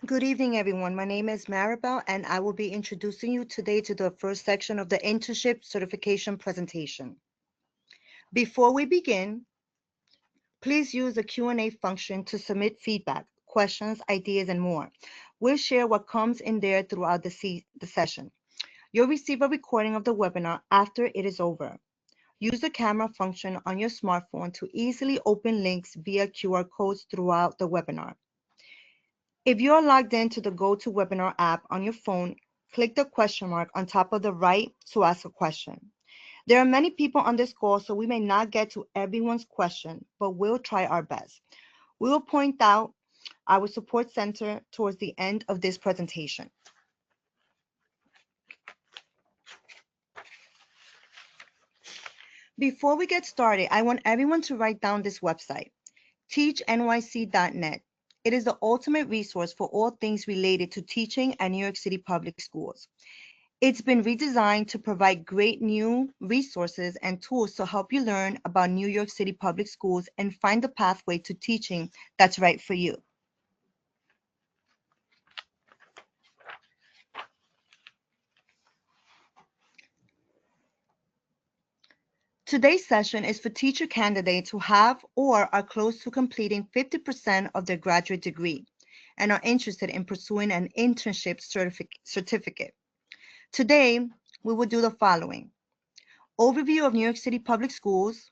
Good evening, everyone. My name is Maribel, and I will be introducing you today to the first section of the Internship Certification presentation. Before we begin, please use the Q&A function to submit feedback, questions, ideas, and more. We'll share what comes in there throughout the session. You'll receive a recording of the webinar after it is over. Use the camera function on your smartphone to easily open links via QR codes throughout the webinar. If you're logged into the GoToWebinar app on your phone, click the question mark on top of the right to ask a question. There are many people on this call, so we may not get to everyone's question, but we'll try our best. We will point out our support center towards the end of this presentation. Before we get started, I want everyone to write down this website, teachnyc.net. It is the ultimate resource for all things related to teaching at New York City public schools. It's been redesigned to provide great new resources and tools to help you learn about New York City public schools and find the pathway to teaching that's right for you. Today's session is for teacher candidates who have or are close to completing 50% of their graduate degree and are interested in pursuing an internship certificate. Today, we will do the following: overview of New York City public schools,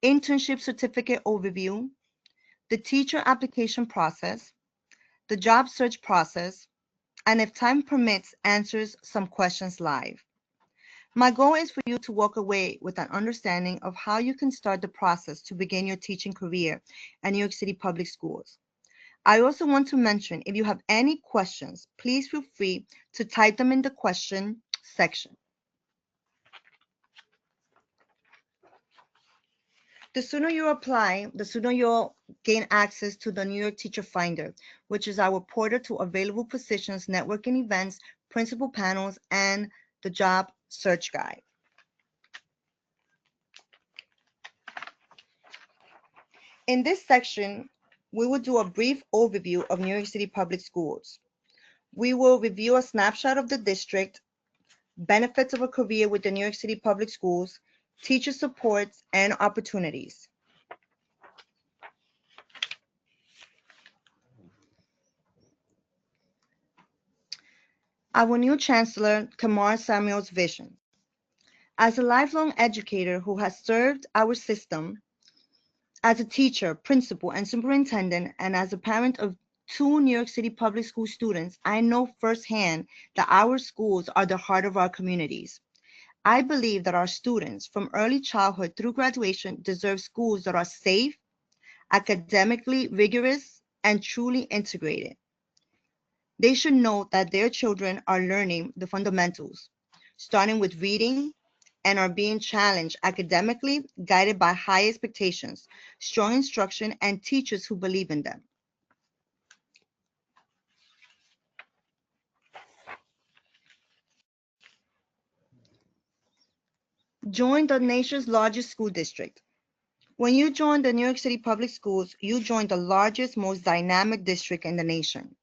internship certificate overview, the teacher application process, the job search process, and if time permits, answers some questions live. My goal is for you to walk away with an understanding of how you can start the process to begin your teaching career at New York City public schools. I also want to mention, if you have any questions, please feel free to type them in the question section. The sooner you apply, the sooner you'll gain access to the New York Teacher Finder, which is our portal to available positions, networking events, principal panels, and the job search guide. In this section, we will do a brief overview of New York City public schools. We will review a snapshot of the district, benefits of a career with the New York City public schools, teacher supports, and opportunities. Our new Chancellor, Kamar Samuel's vision. As a lifelong educator who has served our system as a teacher, principal, and superintendent, and as a parent of two New York City public school students, I know firsthand that our schools are the heart of our communities. I believe that our students, from early childhood through graduation, deserve schools that are safe, academically rigorous, and truly integrated. They should know that their children are learning the fundamentals, starting with reading, and are being challenged academically, guided by high expectations, strong instruction, and teachers who believe in them. Join the nation's largest school district. When you join the New York City public schools, you join the largest, most dynamic district in the nation.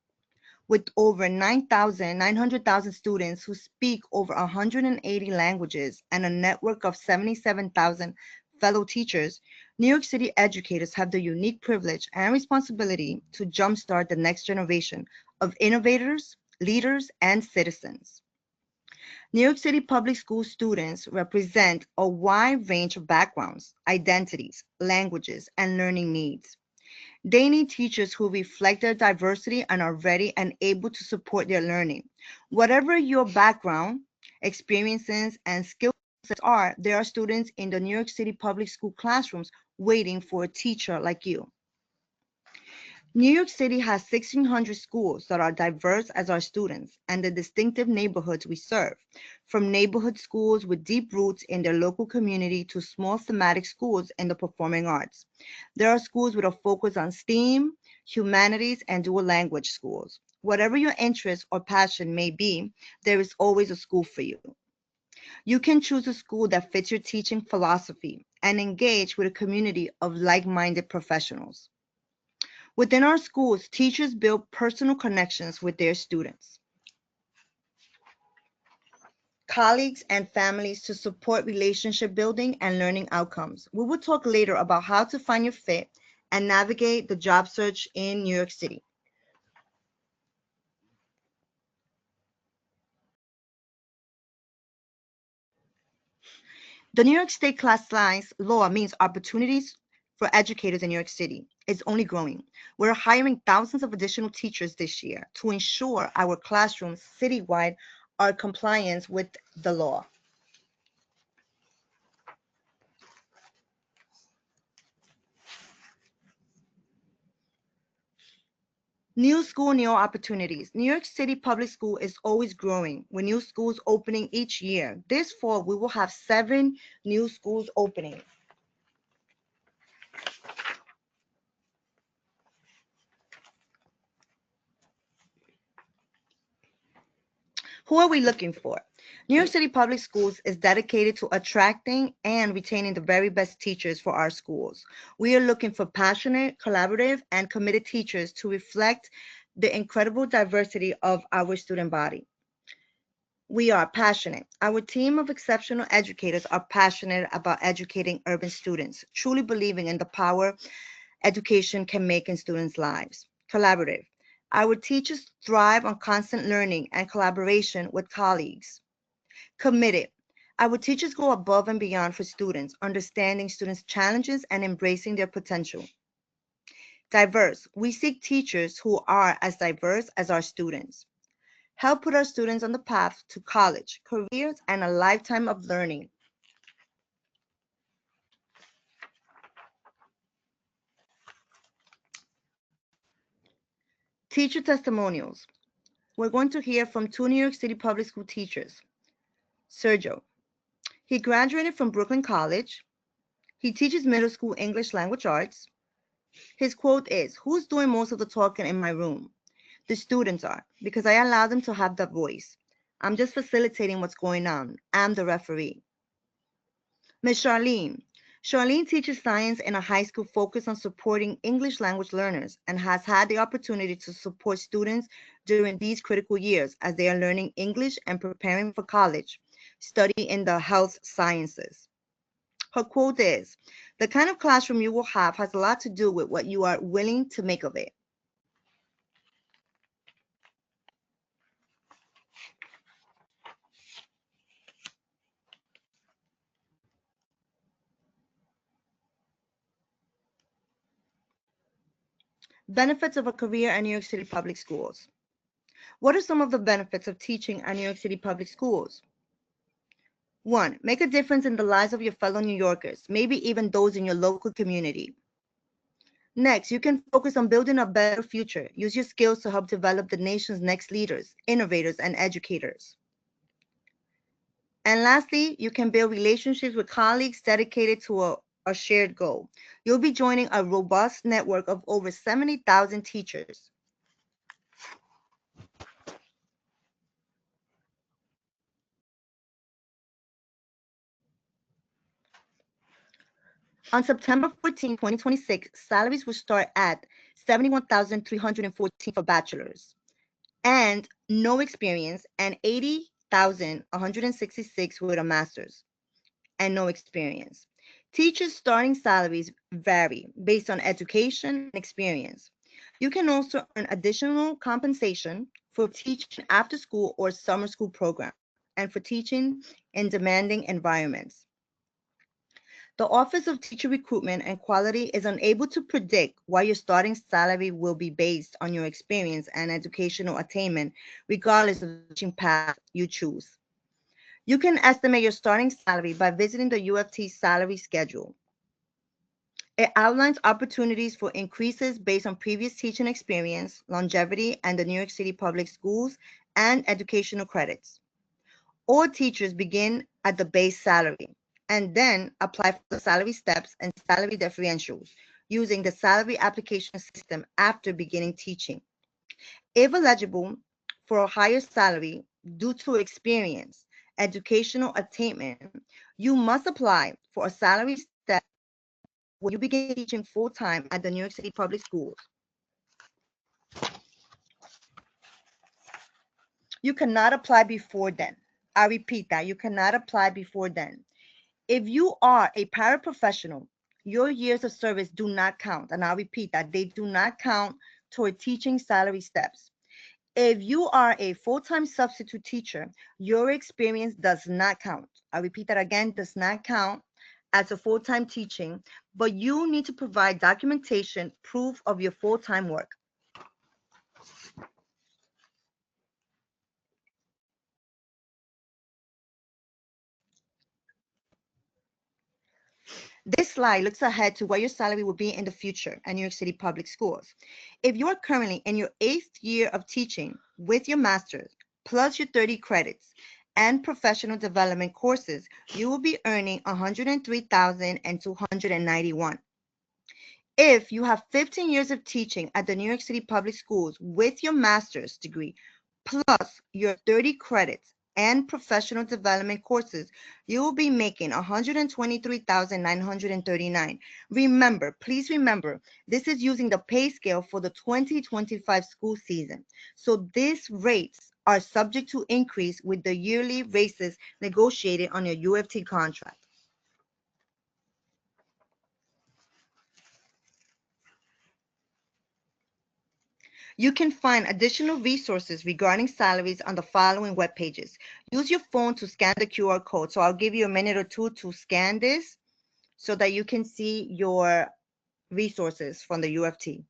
With over 900,000 students who speak over 180 languages and a network of 77,000 fellow teachers, New York City educators have the unique privilege and responsibility to jumpstart the next generation of innovators, leaders, and citizens. New York City public school students represent a wide range of backgrounds, identities, languages, and learning needs. They need teachers who reflect their diversity and are ready and able to support their learning. Whatever your background, experiences, and skill sets are, there are students in the New York City public school classrooms waiting for a teacher like you. New York City has 1,600 schools that are diverse as our students and the distinctive neighborhoods we serve, from neighborhood schools with deep roots in their local community to small thematic schools in the performing arts. There are schools with a focus on STEAM, humanities, and dual language schools. Whatever your interest or passion may be, there is always a school for you. You can choose a school that fits your teaching philosophy and engage with a community of like-minded professionals. Within our schools, teachers build personal connections with their students, colleagues, and families to support relationship building and learning outcomes. We will talk later about how to find your fit and navigate the job search in New York City. The New York State class size law means opportunities for educators in New York City is only growing. We're hiring thousands of additional teachers this year to ensure our classrooms citywide are compliant with the law. New school, new opportunities. New York City Public School is always growing with new schools opening each year. This fall, we will have 7 new schools opening. Who are we looking for? New York City Public Schools is dedicated to attracting and retaining the very best teachers for our schools. We are looking for passionate, collaborative, and committed teachers to reflect the incredible diversity of our student body. We are passionate. Our team of exceptional educators are passionate about educating urban students, truly believing in the power education can make in students' lives. Collaborative. Our teachers thrive on constant learning and collaboration with colleagues. Committed. Our teachers go above and beyond for students, understanding students' challenges and embracing their potential. Diverse. We seek teachers who are as diverse as our students. Help put our students on the path to college, careers, and a lifetime of learning. Teacher testimonials. We're going to hear from 2 New York City public school teachers. Sergio. He graduated from Brooklyn College. He teaches middle school English language arts. His quote is, "Who's doing most of the talking in my room? The students are, because I allow them to have that voice. I'm just facilitating what's going on. I'm the referee." Miss Charlene. Charlene teaches science in a high school focused on supporting English language learners and has had the opportunity to support students during these critical years as they are learning English and preparing for college, study in the health sciences. Her quote is, "The kind of classroom you will have has a lot to do with what you are willing to make of it." Benefits of a career at New York City Public Schools. What are some of the benefits of teaching at New York City Public Schools? 1. Make a difference in the lives of your fellow New Yorkers, maybe even those in your local community. Next, you can focus on building a better future. Use your skills to help develop the nation's next leaders, innovators, and educators. And lastly, you can build relationships with colleagues dedicated to a shared goal. You'll be joining a robust network of over 70,000 teachers. On September 14, 2026, salaries will start at $71,314 for bachelors and no experience, and $80,166 with a master's and no experience. Teachers' starting salaries vary based on education and experience. You can also earn additional compensation for teaching after school or summer school programs and for teaching in demanding environments. The Office of Teacher Recruitment and Quality is unable to predict what your starting salary will be based on your experience and educational attainment, regardless of the teaching path you choose. You can estimate your starting salary by visiting the UFT salary schedule. It outlines opportunities for increases based on previous teaching experience, longevity, and the New York City Public Schools and educational credits. All teachers begin at the base salary and then apply for the salary steps and salary differentials using the salary application system after beginning teaching. If eligible for a higher salary due to experience, educational attainment, you must apply for a salary step when you begin teaching full-time at the New York City Public Schools. You cannot apply before then. I repeat that. You cannot apply before then. If you are a paraprofessional, your years of service do not count. And I'll repeat that. They do not count toward teaching salary steps. If you are a full-time substitute teacher, your experience does not count. I repeat that again, does not count as a full-time teaching, but you need to provide documentation, proof of your full-time work. This slide looks ahead to what your salary will be in the future at New York City Public Schools. If you are currently in your 8th year of teaching with your master's, plus your 30 credits and professional development courses, you will be earning $103,291. If you have 15 years of teaching at the New York City Public Schools with your master's degree, plus your 30 credits and professional development courses, you will be making $123,939. Remember, please remember, this is using the pay scale for the 2025 school season. So these rates are subject to increase with the yearly raises negotiated on your UFT contract. You can find additional resources regarding salaries on the following web pages. Use your phone to scan the QR code. So I'll give you a minute or two to scan this so that you can see your resources from the UFT.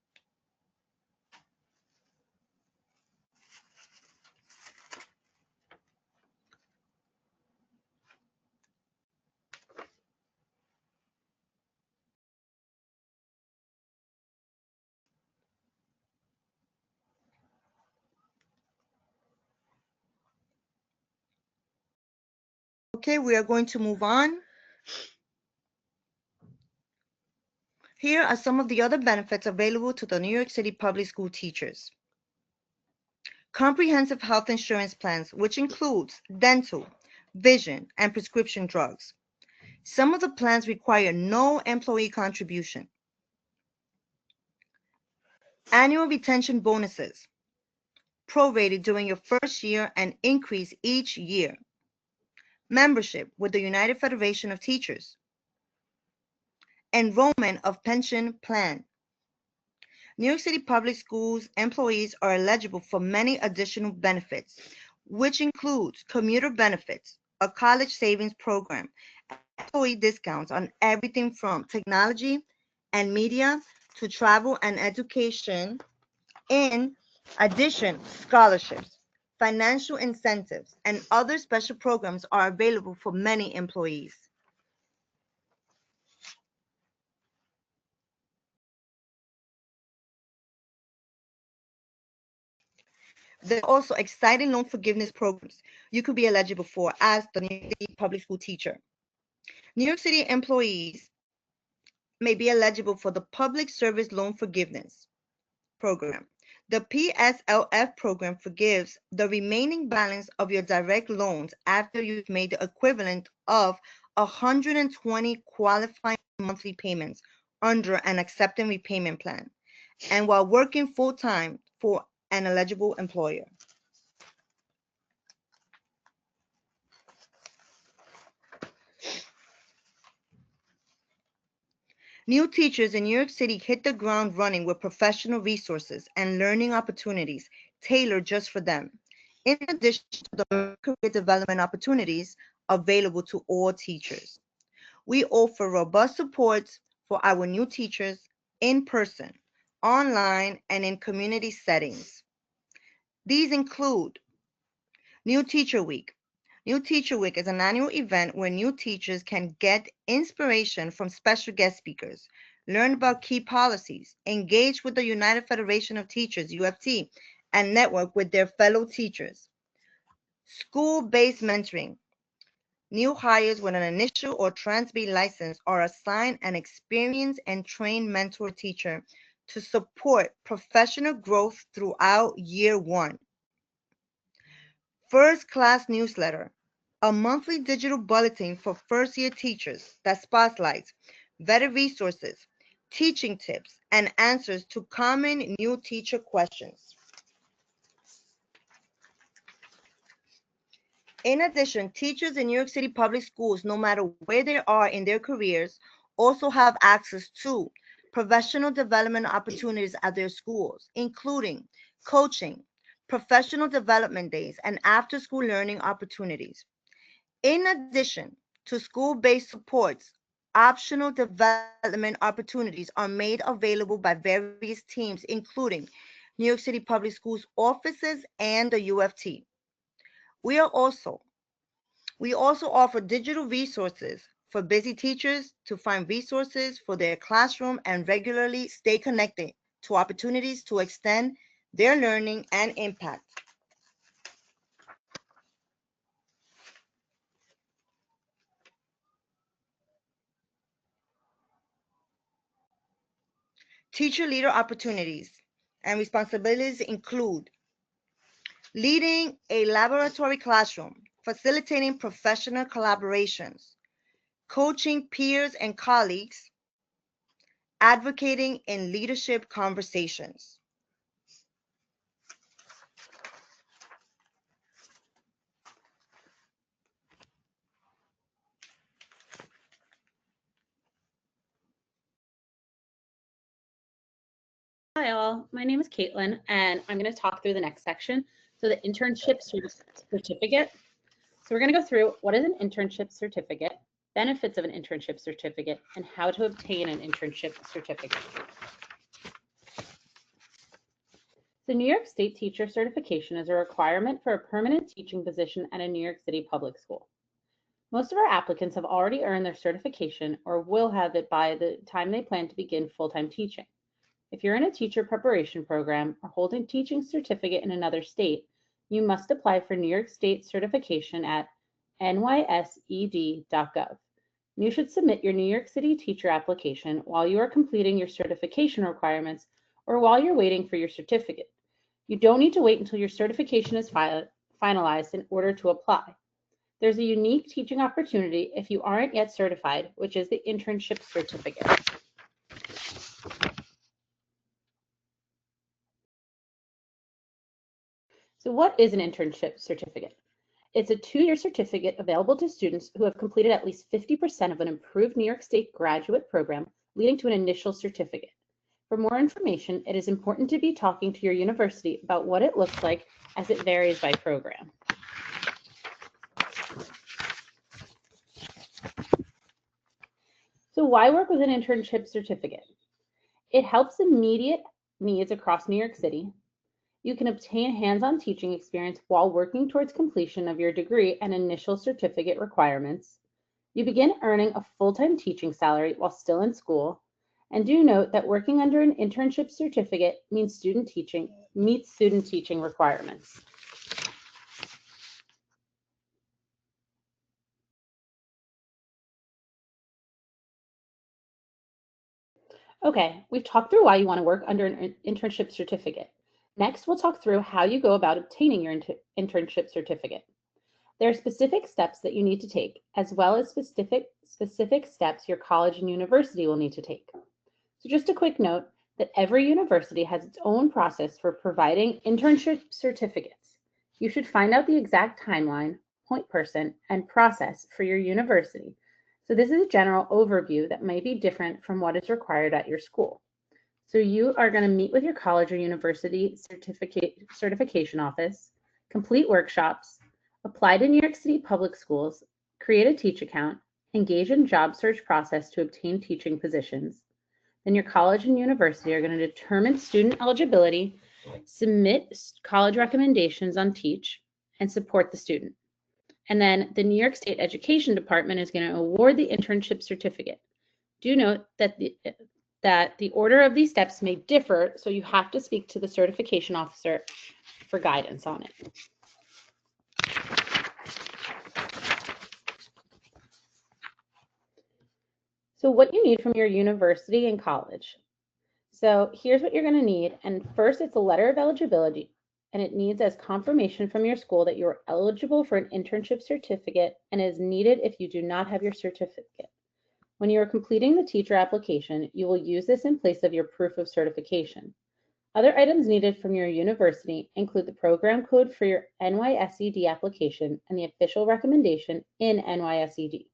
Okay, we are going to move on. Here are some of the other benefits available to the New York City public school teachers. Comprehensive health insurance plans, which includes dental, vision, and prescription drugs. Some of the plans require no employee contribution. Annual retention bonuses, prorated during your first year and increase each year. Membership with the United Federation of Teachers. Enrollment of pension plan. New York City Public Schools employees are eligible for many additional benefits, which includes commuter benefits, a college savings program, employee discounts on everything from technology and media to travel and education. In addition, scholarships, financial incentives, and other special programs are available for many employees. There are also exciting loan forgiveness programs you could be eligible for as the New York City public school teacher. New York City employees may be eligible for the Public Service Loan Forgiveness Program. The PSLF program forgives the remaining balance of your direct loans after you've made the equivalent of 120 qualifying monthly payments under an accepting repayment plan, and while working full-time for an eligible employer. New teachers in New York City hit the ground running with professional resources and learning opportunities tailored just for them, in addition to the career development opportunities available to all teachers. We offer robust supports for our new teachers in person, online, and in community settings. These include New Teacher Week. New Teacher Week is an annual event where new teachers can get inspiration from special guest speakers, learn about key policies, engage with the United Federation of Teachers, UFT, and network with their fellow teachers. School-based mentoring. New hires with an initial or Trans-B license are assigned an experienced and trained mentor teacher to support professional growth throughout year one. First Class Newsletter, a monthly digital bulletin for first-year teachers that spotlights vetted resources, teaching tips, and answers to common new teacher questions. In addition, teachers in New York City public schools, no matter where they are in their careers, also have access to professional development opportunities at their schools, including coaching, professional development days, and after-school learning opportunities. In addition to school-based supports, optional development opportunities are made available by various teams, including New York City Public Schools offices and the UFT. We are also we also offer digital resources for busy teachers to find resources for their classroom and regularly stay connected to opportunities to extend their learning and impact. Teacher leader opportunities and responsibilities include leading a laboratory classroom, facilitating professional collaborations, coaching peers and colleagues, advocating in leadership conversations. Hi all, my name is Caitlin and I'm going to talk through the next section. So the internship certificate. So we're going to go through what is an internship certificate, benefits of an internship certificate, and how to obtain an internship certificate. The New York State Teacher Certification is a requirement for a permanent teaching position at a New York City public school. Most of our applicants have already earned their certification or will have it by the time they plan to begin full-time teaching. If you're in a teacher preparation program or holding a teaching certificate in another state, you must apply for New York State certification at NYCPS.gov. You should submit your New York City teacher application while you are completing your certification requirements or while you're waiting for your certificate. You don't need to wait until your certification is finalized in order to apply. There's a unique teaching opportunity if you aren't yet certified, which is the internship certificate. So what is an internship certificate? It's a 2-year certificate available to students who have completed at least 50% of an approved New York State graduate program, leading to an initial certificate. For more information, it is important to be talking to your university about what it looks like as it varies by program. So why work with an internship certificate? It helps immediate needs across New York City. You can obtain hands-on teaching experience while working towards completion of your degree and initial certificate requirements. You begin earning a full-time teaching salary while still in school. And do note that working under an internship certificate meets student teaching requirements. Okay, we've talked through why you want to work under an internship certificate. Next, we'll talk through how you go about obtaining your internship certificate. There are specific steps that you need to take, as well as specific steps your college and university will need to take. So just a quick note that every university has its own process for providing internship certificates. You should find out the exact timeline, point person, and process for your university. So this is a general overview that may be different from what is required at your school. So you are going to meet with your college or university certification office, complete workshops, apply to New York City public schools, create a Teach account, engage in job search process to obtain teaching positions. Then your college and university are going to determine student eligibility, submit college recommendations on Teach, and support the student. And then the New York State Education Department is going to award the internship certificate. Do note that the order of these steps may differ, so you have to speak to the certification officer for guidance on it. So what you need from your university and college. So here's what you're going to need. And first, it's a letter of eligibility, and it needs as confirmation from your school that you're eligible for an internship certificate and is needed if you do not have your certificate. When you are completing the teacher application, you will use this in place of your proof of certification. Other items needed from your university include the program code for your NYSED application and the official recommendation in NYSED.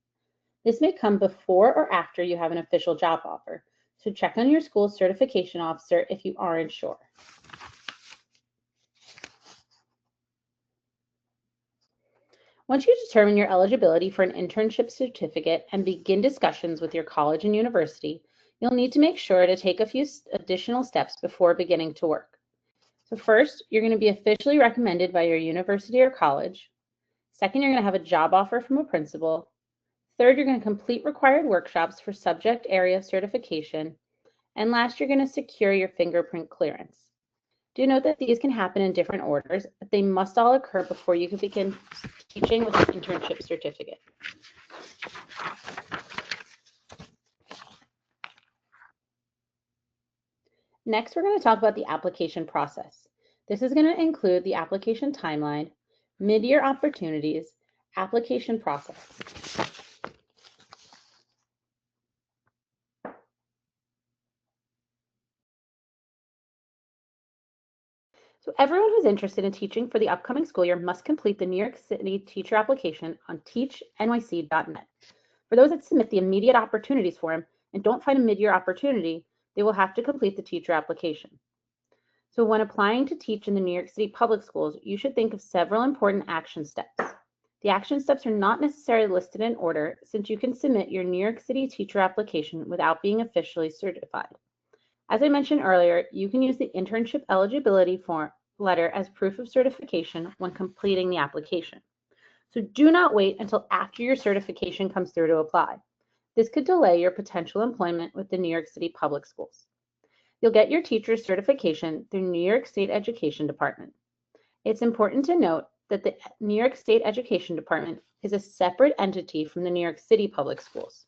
This may come before or after you have an official job offer, so check on your school's certification officer if you aren't sure. Once you determine your eligibility for an internship certificate and begin discussions with your college and university, you'll need to make sure to take a few additional steps before beginning to work. So first, you're going to be officially recommended by your university or college. Second, you're going to have a job offer from a principal. Third, you're going to complete required workshops for subject area certification. And last, you're going to secure your fingerprint clearance. Do note that these can happen in different orders, but they must all occur before you can begin teaching with an internship certificate. Next, we're going to talk about the application process. This is going to include the application timeline, mid-year opportunities, application process. So everyone who's interested in teaching for the upcoming school year must complete the New York City teacher application on teachnyc.net. For those that submit the immediate opportunities form and don't find a mid-year opportunity, they will have to complete the teacher application. So when applying to teach in the New York City public schools, you should think of several important action steps. The action steps are not necessarily listed in order, since you can submit your New York City teacher application without being officially certified. As I mentioned earlier, you can use the internship eligibility form letter as proof of certification when completing the application. So do not wait until after your certification comes through to apply. This could delay your potential employment with the New York City public schools. You'll get your teacher's certification through New York State Education Department. It's important to note that the New York State Education Department is a separate entity from the New York City public schools.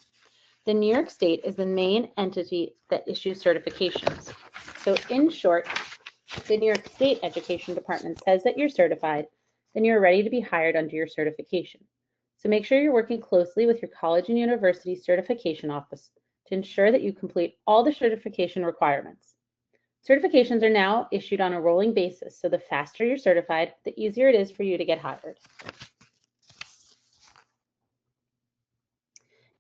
The New York State is the main entity that issues certifications. So in short, the New York State Education Department says that you're certified, then you're ready to be hired under your certification. So make sure you're working closely with your college and university certification office to ensure that you complete all the certification requirements. Certifications are now issued on a rolling basis, so the faster you're certified, the easier it is for you to get hired.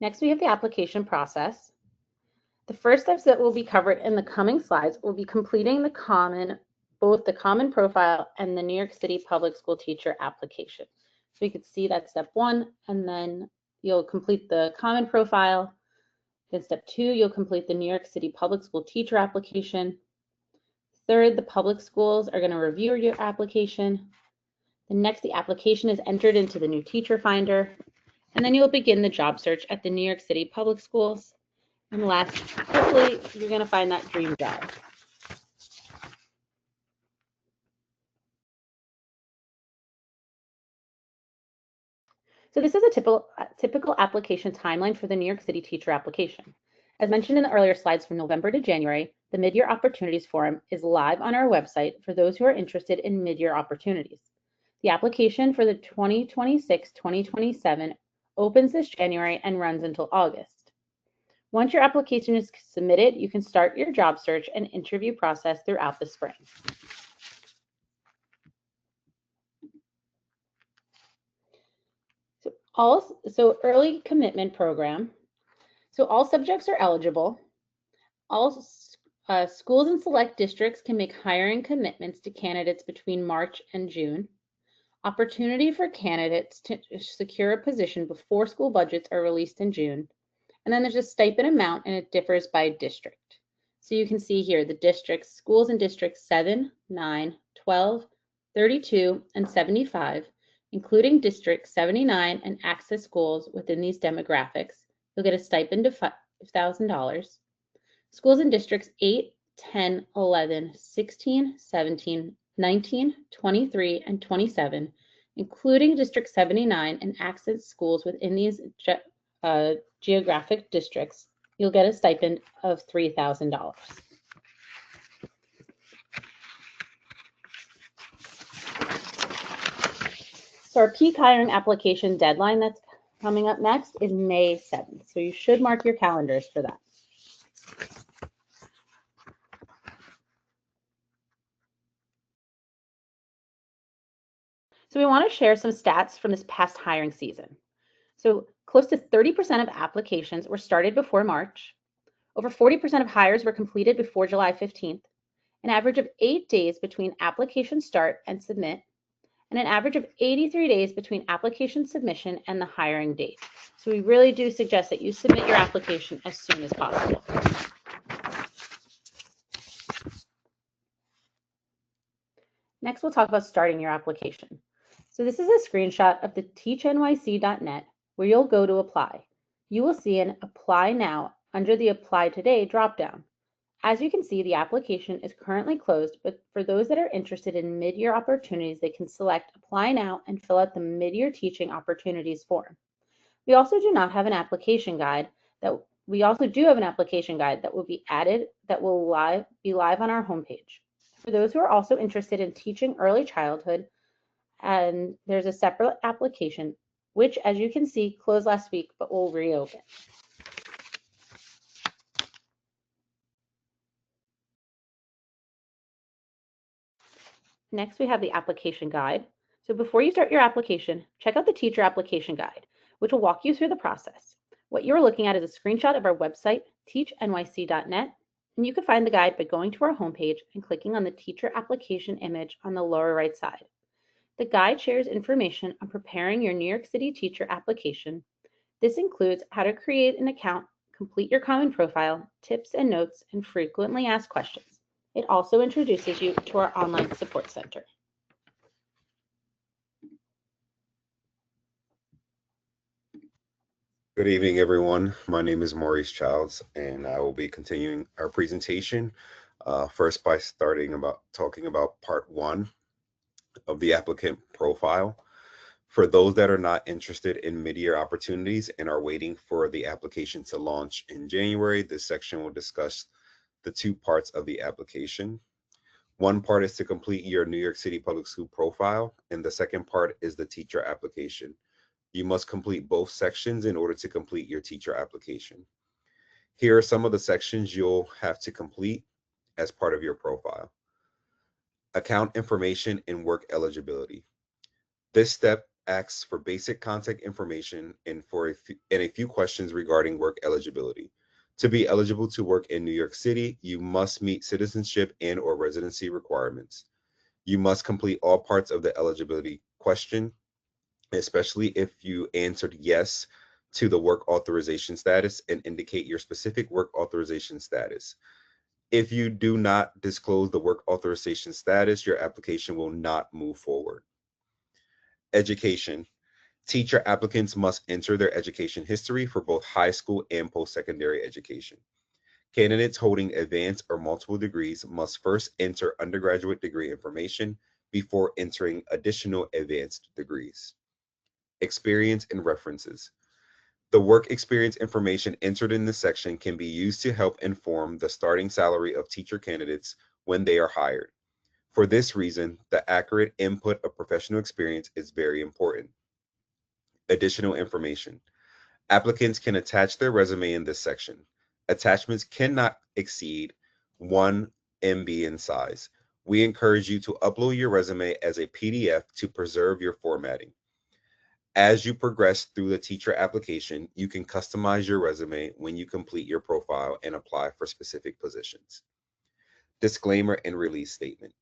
Next, we have the application process. The first steps that will be covered in the coming slides will be completing both the common profile and the New York City public school teacher application. So you could see that step 1, and then you'll complete the common profile. Then step 2, you'll complete the New York City public school teacher application. Third, the public schools are going to review your application. Then next, the application is entered into the new teacher finder. And then you'll begin the job search at the New York City public schools. And last, hopefully, you're going to find that dream job. So this is a typical application timeline for the New York City teacher application. As mentioned in the earlier slides, from November to January, the Mid-Year Opportunities Forum is live on our website for those who are interested in mid-year opportunities. The application for the 2026-2027 opens this January and runs until August. Once your application is submitted, you can start your job search and interview process throughout the spring. So early commitment program. So all subjects are eligible. All schools and select districts can make hiring commitments to candidates between March and June. Opportunity for candidates to secure a position before school budgets are released in June. And then there's a stipend amount, and it differs by district. So you can see here the districts, schools in districts 7, 9, 12, 32, and 75, including District 79 and access schools within these demographics. You'll get a stipend of $5,000. Schools in districts 8, 10, 11, 16, 17, 19, 23, and 27, including District 79 and access schools within these geographic districts, you'll get a stipend of $3,000. So our peak hiring application deadline that's coming up next is May 7th. So you should mark your calendars for that. So we want to share some stats from this past hiring season. So close to 30% of applications were started before March. Over 40% of hires were completed before July 15th, an average of 8 days between application start and submit, and an average of 83 days between application submission and the hiring date. So we really do suggest that you submit your application as soon as possible. Next, we'll talk about starting your application. So this is a screenshot of the teachnyc.net where you'll go to apply. You will see an Apply Now under the Apply Today dropdown. As you can see, the application is currently closed, but for those that are interested in mid-year opportunities, they can select Apply Now and fill out the Mid-Year Teaching Opportunities form. We also do have an application guide that will be added that will be live on our homepage. For those who are also interested in teaching early childhood, and there's a separate application, which as you can see closed last week but will reopen. Next, we have the application guide. So before you start your application, check out the teacher application guide, which will walk you through the process. What you're looking at is a screenshot of our website, teachnyc.net, and you can find the guide by going to our homepage and clicking on the teacher application image on the lower right side. The guide shares information on preparing your New York City teacher application. This includes how to create an account, complete your common profile, tips and notes, and frequently asked questions. It also introduces you to our online support center. Good evening, everyone. My name is Maurice Childs, and I will be continuing our presentation first by talking about part one of the applicant profile. For those that are not interested in mid-year opportunities and are waiting for the application to launch in January, this section will discuss the two parts of the application. One part is to complete your New York City Public School profile, and the second part is the teacher application. You must complete both sections in order to complete your teacher application. Here are some of the sections you'll have to complete as part of your profile. Account information and work eligibility. This step asks for basic contact information and a few questions regarding work eligibility. To be eligible to work in New York City, you must meet citizenship and/or residency requirements. You must complete all parts of the eligibility question, especially if you answered yes to the work authorization status and indicate your specific work authorization status. If you do not disclose the work authorization status, your application will not move forward. Education. Teacher applicants must enter their education history for both high school and post-secondary education. Candidates holding advanced or multiple degrees must first enter undergraduate degree information before entering additional advanced degrees. Experience and references. The work experience information entered in this section can be used to help inform the starting salary of teacher candidates when they are hired. For this reason, the accurate input of professional experience is very important. Additional information. Applicants can attach their resume in this section. Attachments cannot exceed 1 MB in size. We encourage you to upload your resume as a PDF to preserve your formatting. As you progress through the teacher application, you can customize your resume when you complete your profile and apply for specific positions. Disclaimer and release statement.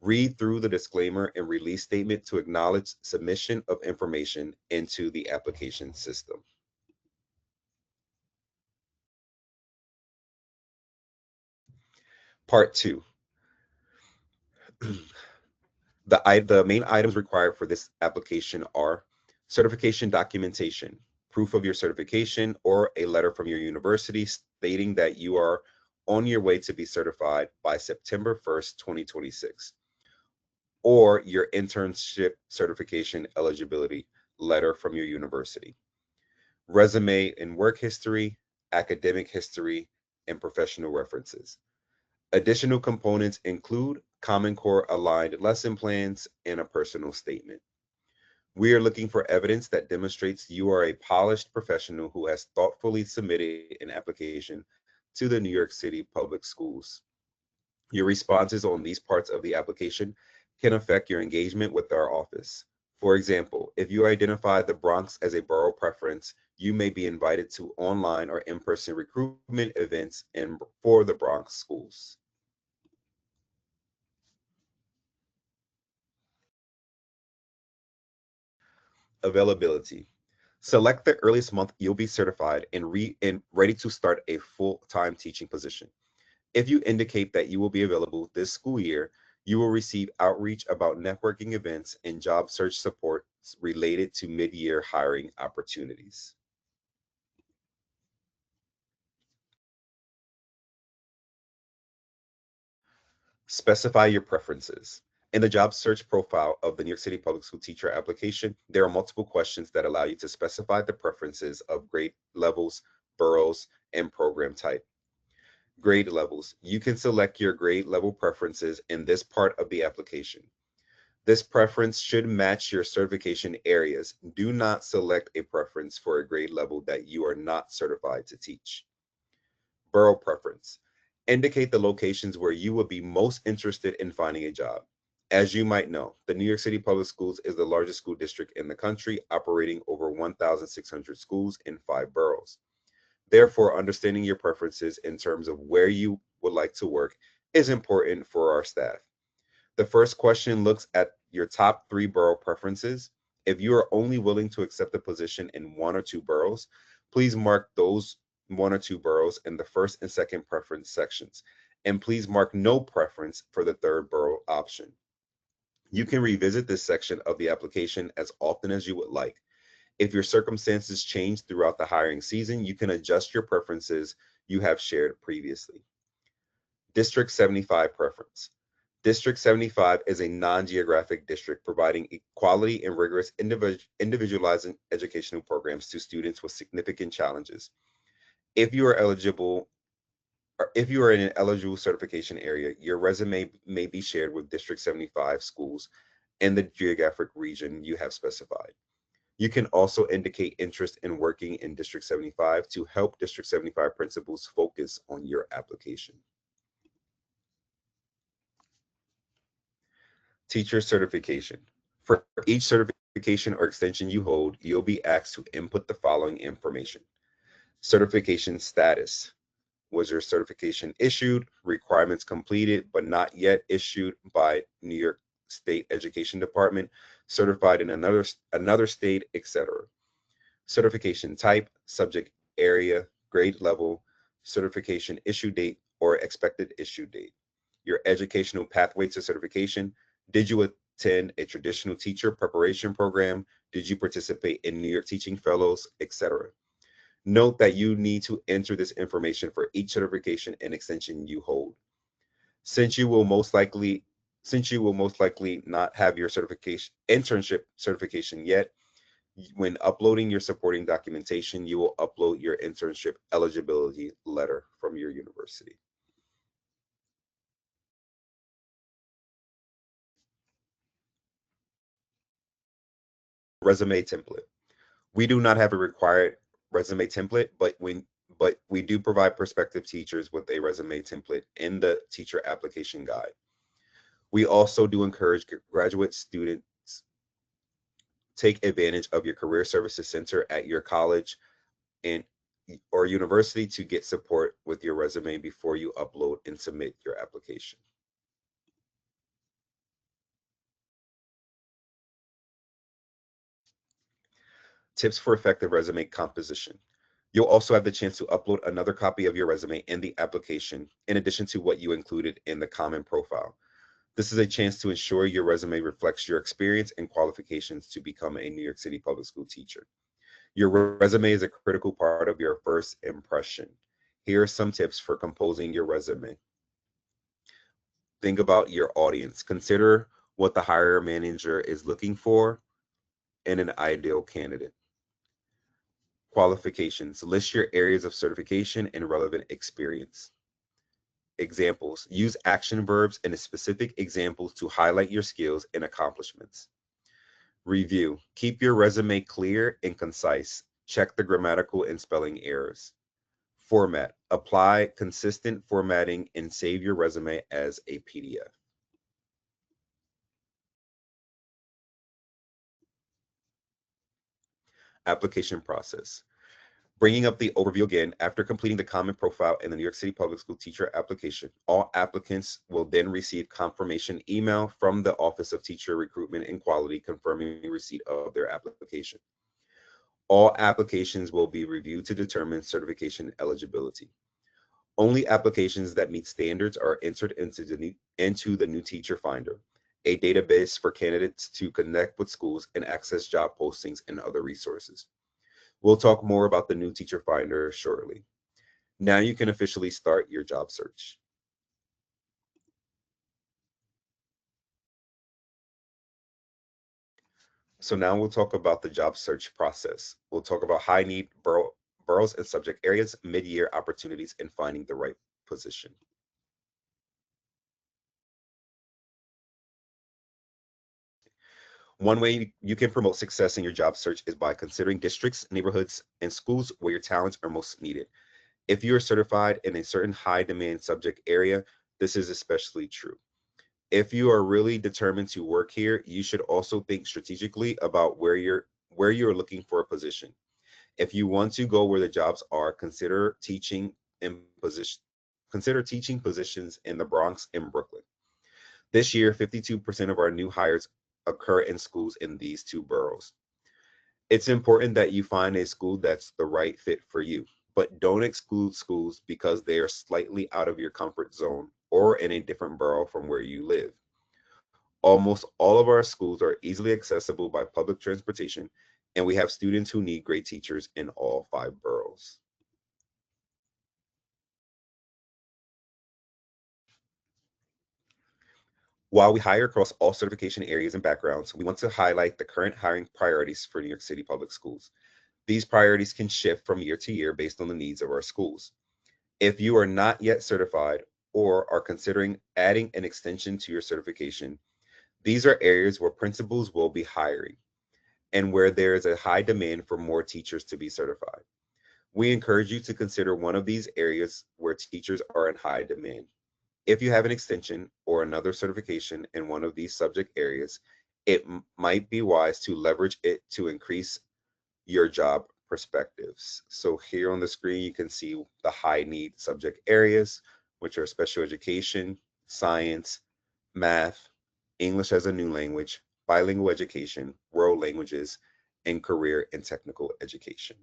Read through the disclaimer and release statement to acknowledge submission of information into the application system. Part 2. The main items required for this application are certification documentation, proof of your certification, or a letter from your university stating that you are on your way to be certified by September 1st, 2026, or your internship certification eligibility letter from your university. Resume and work history, academic history, and professional references. Additional components include Common Core aligned lesson plans and a personal statement. We are looking for evidence that demonstrates you are a polished professional who has thoughtfully submitted an application to the New York City Public Schools. Your responses on these parts of the application can affect your engagement with our office. For example, if you identify the Bronx as a borough preference, you may be invited to online or in-person recruitment events for the Bronx schools. Availability. Select the earliest month you'll be certified and ready to start a full-time teaching position. If you indicate that you will be available this school year, you will receive outreach about networking events and job search support related to mid-year hiring opportunities. Specify your preferences. In the job search profile of the New York City Public School teacher application, there are multiple questions that allow you to specify the preferences of grade levels, boroughs, and program type. Grade levels. You can select your grade level preferences in this part of the application. This preference should match your certification areas. Do not select a preference for a grade level that you are not certified to teach. Borough preference. Indicate the locations where you would be most interested in finding a job. As you might know, the New York City Public Schools is the largest school district in the country, operating over 1,600 schools in 5 boroughs. Therefore, understanding your preferences in terms of where you would like to work is important for our staff. The first question looks at your top 3 borough preferences. If you are only willing to accept a position in 1 or 2 boroughs, please mark those 1 or 2 boroughs in the first and second preference sections, and please mark no preference for the third borough option. You can revisit this section of the application as often as you would like. If your circumstances change throughout the hiring season, you can adjust your preferences you have shared previously. District 75 preference. District 75 is a non-geographic district providing equality and rigorous individualizing educational programs to students with significant challenges. If you are eligible, or if you are in an eligible certification area, your resume may be shared with District 75 schools in the geographic region you have specified. You can also indicate interest in working in District 75 to help District 75 principals focus on your application. Teacher certification. For each certification or extension you hold, you'll be asked to input the following information. Certification status. Was your certification issued, requirements completed, but not yet issued by New York State Education Department, certified in another state, etc. Certification type, subject area, grade level, certification issue date, or expected issue date. Your educational pathway to certification. Did you attend a traditional teacher preparation program? Did you participate in New York Teaching Fellows, etc.? Note that you need to enter this information for each certification and extension you hold. Since you will most likely not have your internship certification yet, when uploading your supporting documentation, you will upload your internship eligibility letter from your university. Resume template. We do not have a required resume template, but we do provide prospective teachers with a resume template in the teacher application guide. We also do encourage graduate students take advantage of your career services center at your college and or university to get support with your resume before you upload and submit your application. Tips for effective resume composition. You'll also have the chance to upload another copy of your resume in the application, in addition to what you included in the common profile. This is a chance to ensure your resume reflects your experience and qualifications to become a New York City public school teacher. Your resume is a critical part of your first impression. Here are some tips for composing your resume. Think about your audience. Consider what the hiring manager is looking for in an ideal candidate. Qualifications. List your areas of certification and relevant experience. Examples. Use action verbs and specific examples to highlight your skills and accomplishments. Review. Keep your resume clear and concise. Check the grammatical and spelling errors. Format. Apply consistent formatting and save your resume as a PDF. Application process. Bringing up the overview again, after completing the common profile in the New York City Public School teacher application, all applicants will then receive confirmation email from the Office of Teacher Recruitment and Quality confirming receipt of their application. All applications will be reviewed to determine certification eligibility. Only applications that meet standards are entered into the new teacher finder, a database for candidates to connect with schools and access job postings and other resources. We'll talk more about the new teacher finder shortly. Now you can officially start your job search. So now we'll talk about the job search process. We'll talk about high need boroughs and subject areas, mid-year opportunities, and finding the right position. One way you can promote success in your job search is by considering districts, neighborhoods, and schools where your talents are most needed. If you are certified in a certain high demand subject area, this is especially true. If you are really determined to work here, you should also think strategically about where you're looking for a position. If you want to go where the jobs are, consider teaching positions in the Bronx and Brooklyn. This year, 52% of our new hires occur in schools in these two boroughs. It's important that you find a school that's the right fit for you, but don't exclude schools because they are slightly out of your comfort zone or in a different borough from where you live. Almost all of our schools are easily accessible by public transportation, and we have students who need great teachers in all five boroughs. While we hire across all certification areas and backgrounds, we want to highlight the current hiring priorities for New York City Public Schools. These priorities can shift from year to year based on the needs of our schools. If you are not yet certified or are considering adding an extension to your certification, these are areas where principals will be hiring and where there is a high demand for more teachers to be certified. We encourage you to consider one of these areas where teachers are in high demand. If you have an extension or another certification in one of these subject areas, it might be wise to leverage it to increase your job perspectives. So here on the screen, you can see the high need subject areas, which are special education, science, math, English as a new language, bilingual education, world languages, and career and technical education.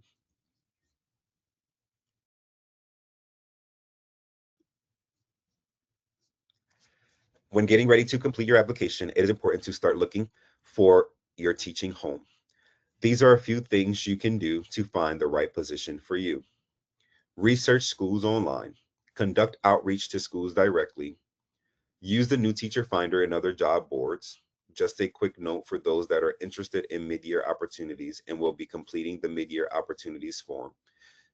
When getting ready to complete your application, it is important to start looking for your teaching home. These are a few things you can do to find the right position for you. Research schools online, conduct outreach to schools directly, use the new teacher finder and other job boards. Just a quick note for those that are interested in mid-year opportunities and will be completing the mid-year opportunities form.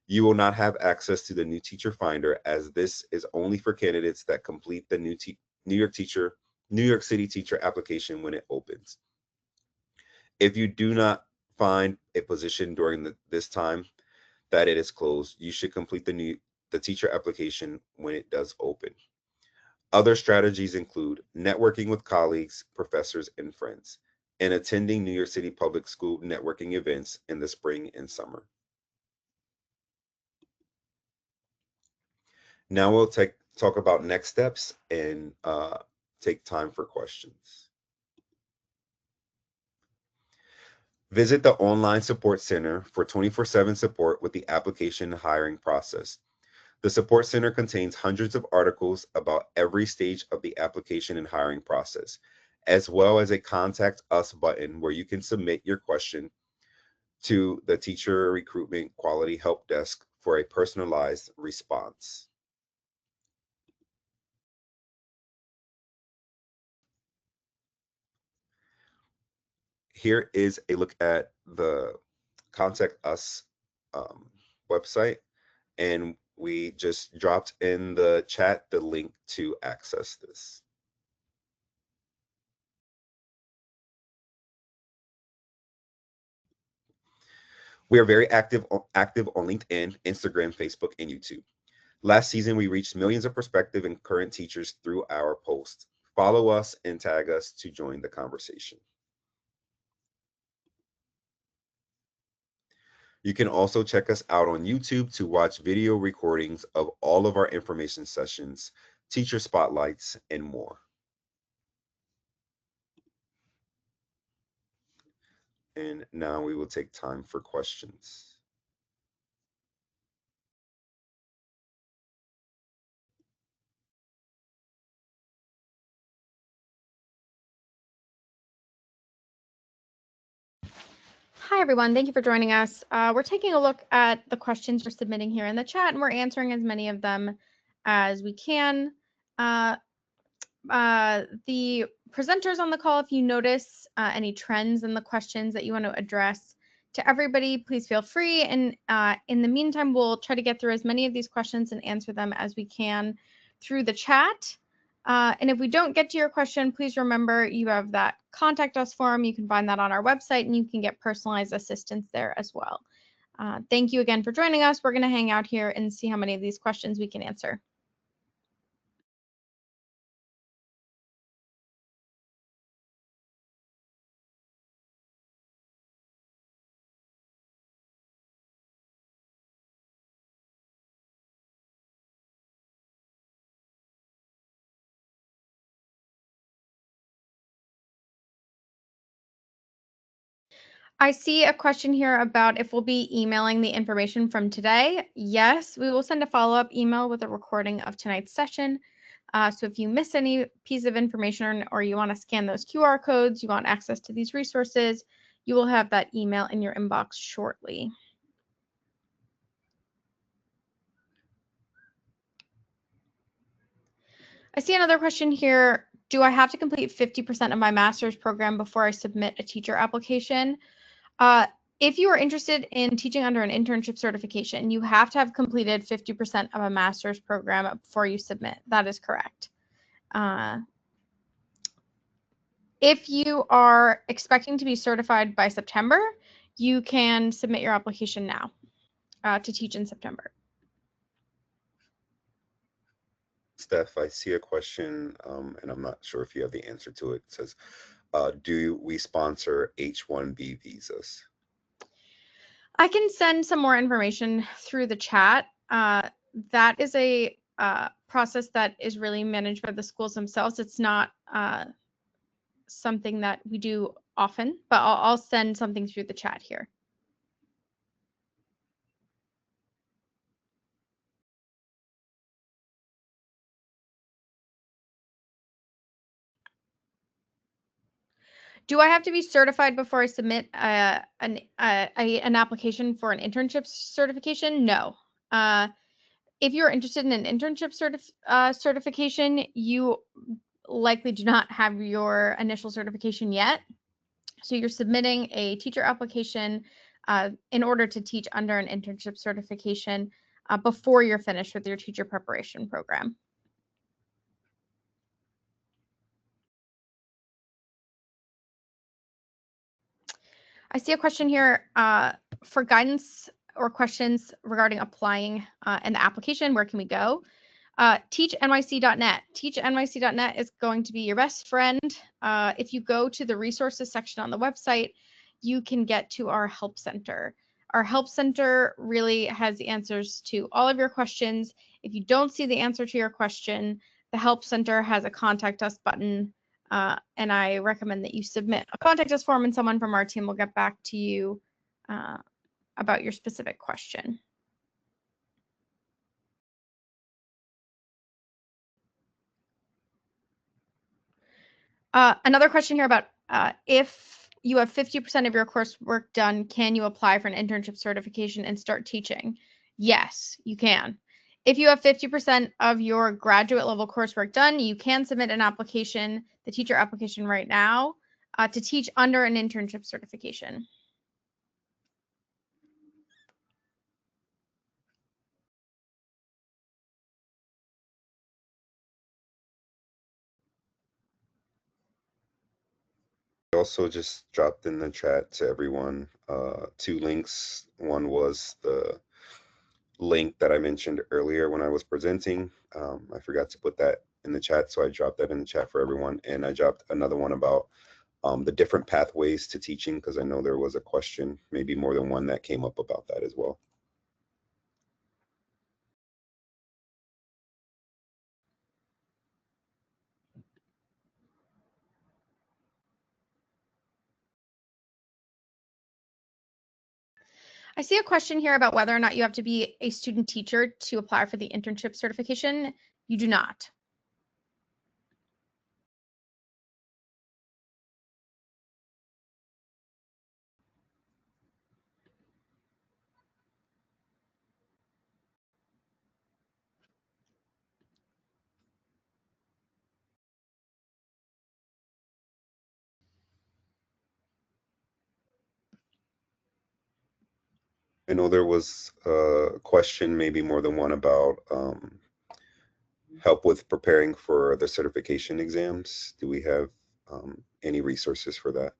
You will not have access to the new teacher finder as this is only for candidates that complete the New York teacher, New York City teacher application when it opens. If you do not find a position during this time that it is closed, you should complete the teacher application when it does open. Other strategies include networking with colleagues, professors, and friends, and attending New York City Public School networking events in the spring and summer. Now we'll talk about next steps and take time for questions. Visit the online support center for 24/7 support with the application hiring process. The support center contains hundreds of articles about every stage of the application and hiring process, as well as a contact us button where you can submit your question to the teacher recruitment quality help desk for a personalized response. Here is a look at the contact us um, website, and we just dropped in the chat the link to access this. We are very active on LinkedIn, Instagram, Facebook, and YouTube. Last season, we reached millions of prospective and current teachers through our posts. Follow us and tag us to join the conversation. You can also check us out on YouTube to watch video recordings of all of our information sessions, teacher spotlights, and more. And now we will take time for questions. Hi, everyone. Thank you for joining us. We're taking a look at the questions you're submitting here in the chat, and we're answering as many of them as we can. The presenters on the call, if you notice any trends in the questions that you want to address to everybody, please feel free. And in the meantime, we'll try to get through as many of these questions and answer them as we can through the chat. And if we don't get to your question, please remember you have that contact us form. You can find that on our website, and you can get personalized assistance there as well. Thank you again for joining us. We're going to hang out here and see how many of these questions we can answer. I see a question here about if we'll be emailing the information from today. Yes, we will send a follow-up email with a recording of tonight's session. So if you miss any piece of information or you want to scan those QR codes, you want access to these resources, you will have that email in your inbox shortly. I see another question here. Do I have to complete 50% of my master's program before I submit a teacher application? If you are interested in teaching under an internship certification, you have to have completed 50% of a master's program before you submit. That is correct. If you are expecting to be certified by September, you can submit your application now to teach in September. Steph, I see a question, and I'm not sure if you have the answer to it. It says, do we sponsor H-1B visas? I can send some more information through the chat. That is a process that is really managed by the schools themselves. It's not something that we do often, but I'll send something through the chat here. Do I have to be certified before I submit an application for an internship certification? No. If you're interested in an internship certification, you likely do not have your initial certification yet. So you're submitting a teacher application in order to teach under an internship certification before you're finished with your teacher preparation program. I see a question here for guidance or questions regarding applying and the application. Where can we go? TeachNYC.net. TeachNYC.net is going to be your best friend. If you go to the resources section on the website, you can get to our help center. Our help center really has the answers to all of your questions. If you don't see the answer to your question, the help center has a contact us button. And I recommend that you submit a contact us form, and someone from our team will get back to you about your specific question. Another question here about if you have 50% of your coursework done, can you apply for an internship certification and start teaching? Yes, you can. If you have 50% of your graduate level coursework done, you can submit an application, the teacher application right now, to teach under an internship certification. I also just dropped in the chat to everyone two links. One was the link that I mentioned earlier when I was presenting. I forgot to put that in the chat, so I dropped that in the chat for everyone. And I dropped another one about the different pathways to teaching, because I know there was a question, maybe more than one, that came up about that as well. I see a question here about whether or not you have to be a student teacher to apply for the internship certification. You do not. I know there was a question, maybe more than one, about help with preparing for the certification exams. Do we have any resources for that?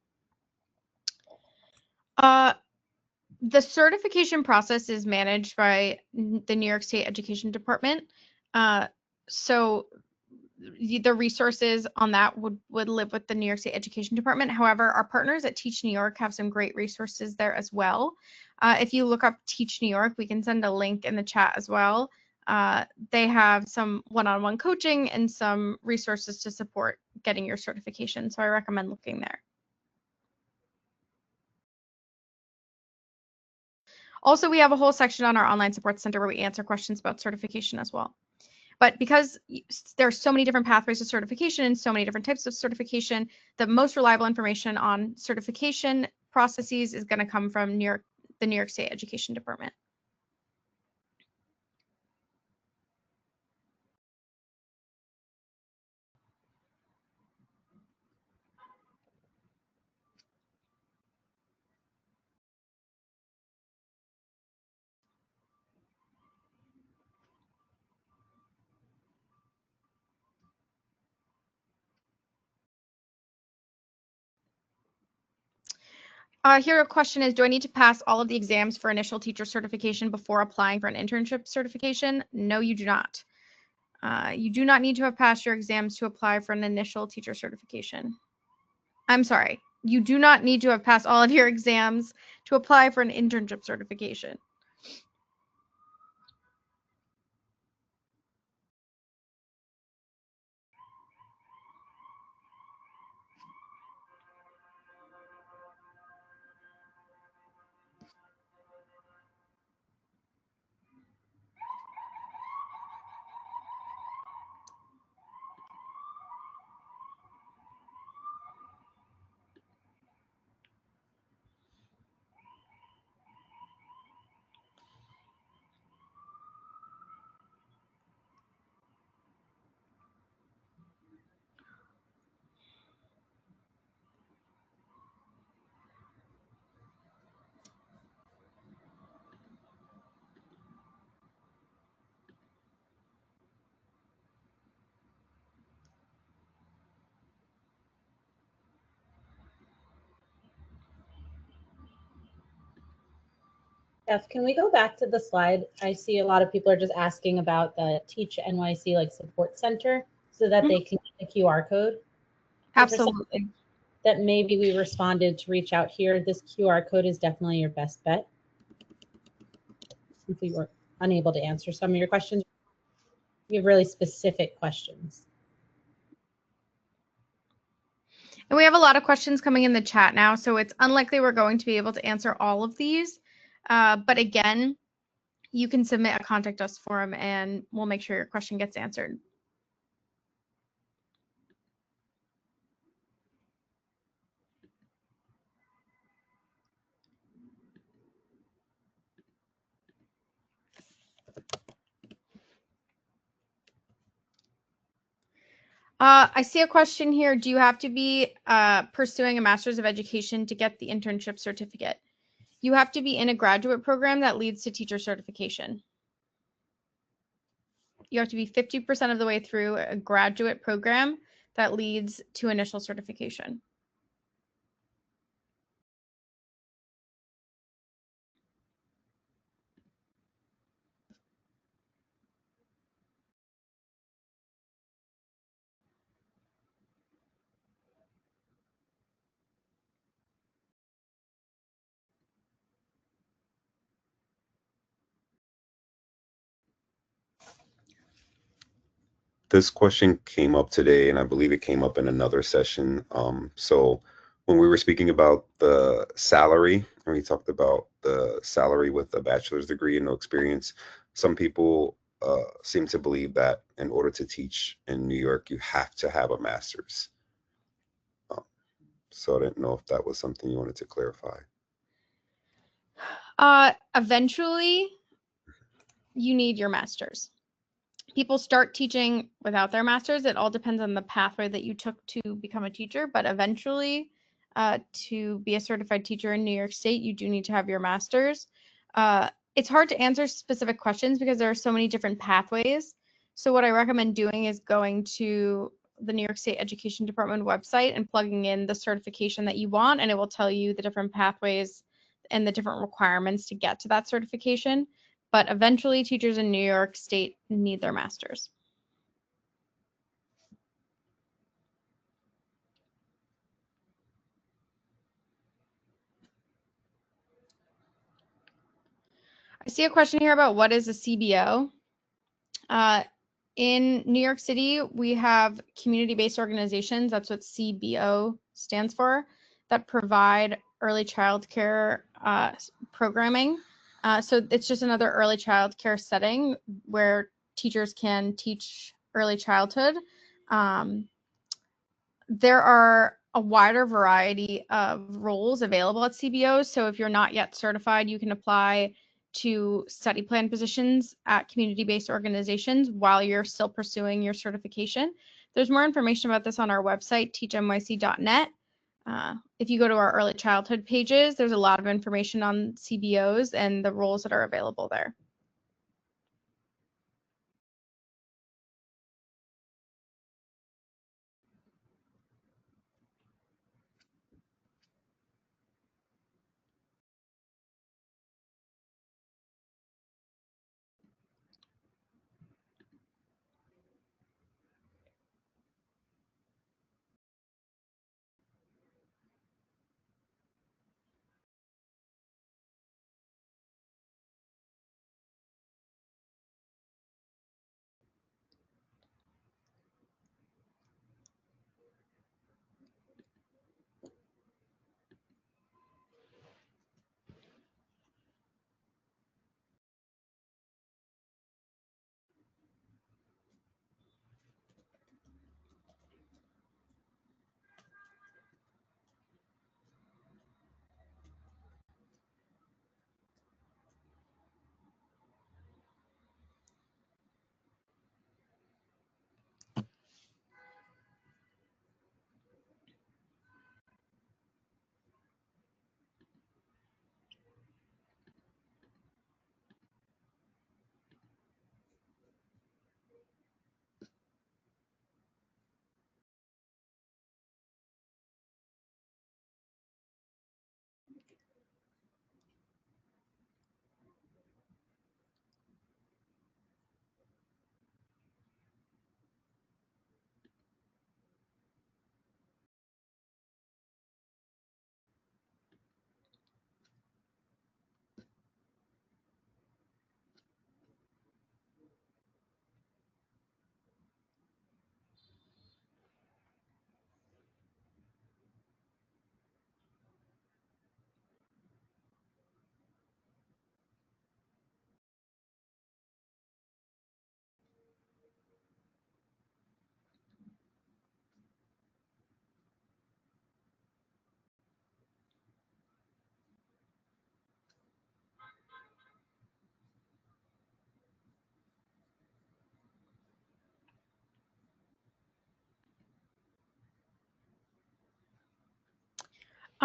The certification process is managed by the New York State Education Department. So the resources on that would live with the New York State Education Department. However, our partners at Teach New York have some great resources there as well. If you look up Teach New York, we can send a link in the chat as well. They have some one-on-one coaching and some resources to support getting your certification. So I recommend looking there. Also, we have a whole section on our online support center where we answer questions about certification as well. But because there are so many different pathways to certification and so many different types of certification, the most reliable information on certification processes is going to come from the New York State Education Department. Here a question is, do I need to pass all of the exams for initial teacher certification before applying for an internship certification? No, you do not. You do not need to have passed your exams to apply for an initial teacher certification. I'm sorry, you do not need to have passed all of your exams to apply for an internship certification. Beth, can we go back to the slide? I see a lot of people are just asking about the Teach NYC like support center so that they can get the QR code. Absolutely. That maybe we responded to reach out here. This QR code is definitely your best bet. If we were unable to answer some of your questions, you have really specific questions. And we have a lot of questions coming in the chat now, so it's unlikely we're going to be able to answer all of these. But again, you can submit a contact us form and we'll make sure your question gets answered. I see a question here. Do you have to be pursuing a Master's of Education to get the internship certificate? You have to be in a graduate program that leads to teacher certification. You have to be 50% of the way through a graduate program that leads to initial certification. this question came up today, and I believe it came up in another session. So when we were speaking about the salary, and we talked about the salary with a bachelor's degree and no experience, some people seem to believe that in order to teach in New York, you have to have a master's. So I didn't know if that was something you wanted to clarify. Eventually, you need your master's. People start teaching without their master's. It all depends on the pathway that you took to become a teacher, but eventually, to be a certified teacher in New York State, you do need to have your master's. It's hard to answer specific questions because there are so many different pathways. So what I recommend doing is going to the New York State Education Department website and plugging in the certification that you want, and it will tell you the different pathways and the different requirements to get to that certification. But eventually, teachers in New York State need their master's. I see a question here about what is a CBO. In New York City, we have community-based organizations, that's what CBO stands for, that provide early child care programming. So it's just another early child care setting where teachers can teach early childhood. There are a wider variety of roles available at CBOs. So if you're not yet certified, you can apply to study plan positions at community-based organizations while you're still pursuing your certification. There's more information about this on our website, teachnyc.net. If you go to our early childhood pages, there's a lot of information on CBOs and the roles that are available there.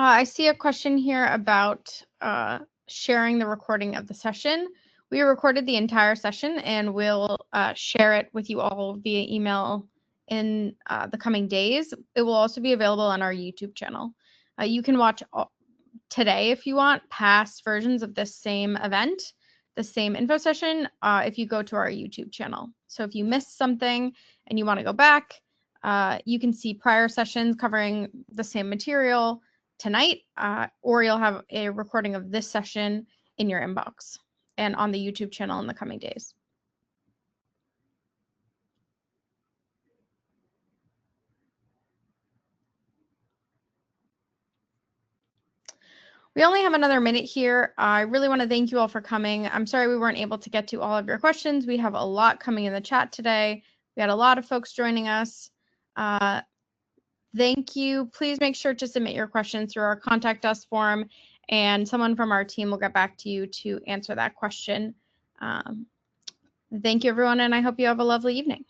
I see a question here about sharing the recording of the session. We recorded the entire session and we'll share it with you all via email in the coming days. It will also be available on our YouTube channel. You can watch today if you want past versions of this same event, the same info session, if you go to our YouTube channel. So if you missed something and you want to go back, you can see prior sessions covering the same material tonight, or you'll have a recording of this session in your inbox and on the YouTube channel in the coming days. We only have another minute here. I really want to thank you all for coming. I'm sorry we weren't able to get to all of your questions. We have a lot coming in the chat today. We had a lot of folks joining us. Thank you. Please make sure to submit your questions through our Contact Us form, and someone from our team will get back to you to answer that question. Thank you, everyone, and I hope you have a lovely evening.